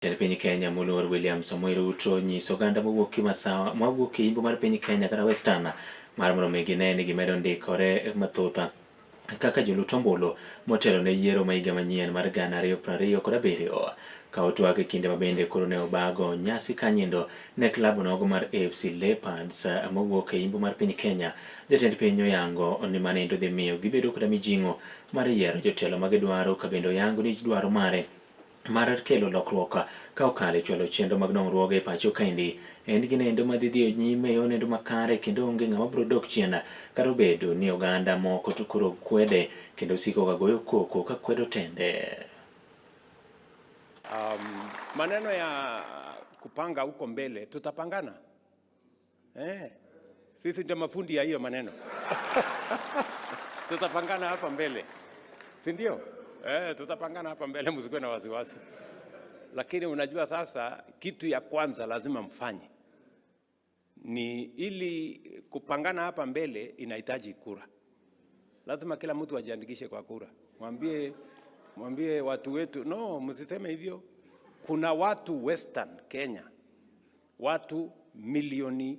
Jatend piny Kenya Moluor William Samoei Ruto nyiso oganda mawuok Imbo mar piny Kenya kata Western mar mondo mi gine ni gimedo ndikore mathoth kaka jolut ombulu motelo ne yiero ma higa manyien mar 2027 ka otwag e kinde mabende koro ne obago nyasi kanyindo ne klabu nogo mar AFC Leopards mawuok e Imbo mar piny Kenya. Jatend piny oyango ni manindo dhi miyo gibedo koda mijing'o mar yiero jotelo ma gidwaro ka bende oyango ni dwaro mare mar kelo lokruok ka okalo chwalo chenro mag dongruok e pacho kaendi en gi nendo madhi nyime yo nendo makare kendo onge ng'ama biro dok chien kata obedo ni oganda moko to koro kwede kendo siko ka goyo koko ka kwedo tende. Maneno ya kupanga huko mbele tutapangana. Sisi ndio mafundi ya hiyo maneno. Tutapangana hapa mbele. Si ndio? Tutapangana hapa mbele, msikuwe na wasiwasi. Lakini unajua sasa kitu ya kwanza lazima mfanye ni ili kupangana hapa mbele inahitaji kura. Lazima kila mtu ajiandikishe kwa kura. Mwambie watu wetu, no, msiseme hivyo. Kuna watu Western Kenya, watu 1.5 milioni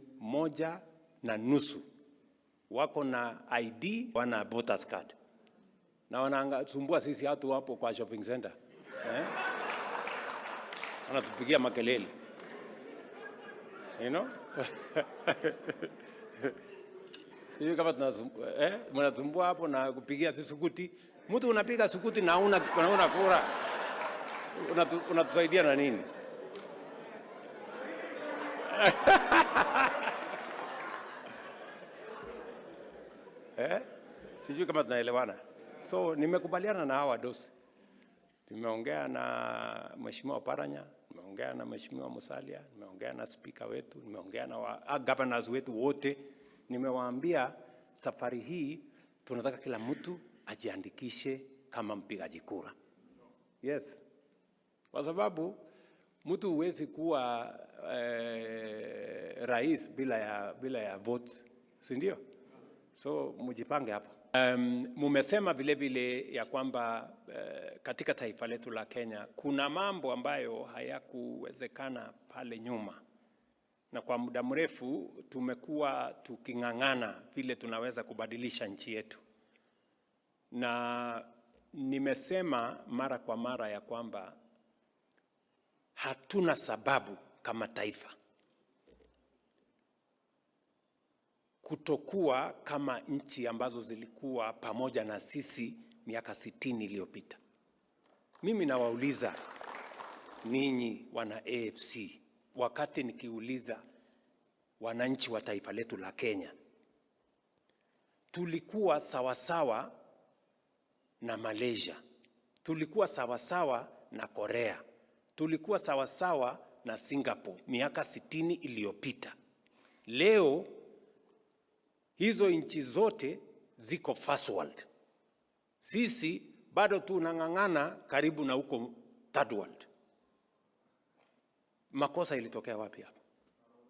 wako na ID, wana voters card. Na wanasumbua sisi watu hapo kwa shopping center. Wanatupigia makelele. You know? Sisi kama tunasumbua hapo na kupigia sisi sukuti. Mtu unapiga sukuti na una kura. Unatusaidia na nini? Sijui kama tunaelewana. So nimekubaliana na hawa dosi. Nimeongea na Mheshimiwa Paranya, nimeongea na Mheshimiwa Musalia, nimeongea na speaker wetu, nimeongea na governors wetu wote. Nimewaambia safari hii tunataka kila mtu ajiandikishe kama mpigaji kura. Yes. Kwa sababu mtu huwezi kuwa rais bila ya votes, si ndio? So mjipange hapo. Mumesema vile vile ya kwamba katika taifa letu la Kenya kuna mambo ambayo hayakuwezekana pale nyuma, na kwa muda mrefu tumekuwa tuking'ang'ana vile tunaweza kubadilisha nchi yetu. Na nimesema mara kwa mara ya kwamba hatuna sababu kama taifa kutokuwa kama nchi ambazo zilikuwa pamoja na sisi miaka 60 iliyopita. Mimi nawauliza ninyi wana AFC, wakati nikiuliza wananchi wa taifa letu la Kenya, tulikuwa sawasawa na Malaysia, tulikuwa sawasawa na Korea, tulikuwa sawasawa na Singapore miaka 60 iliyopita. Leo hizo nchi zote ziko first world. Sisi bado tunang'ang'ana karibu na huko third world. Makosa ilitokea wapi hapa?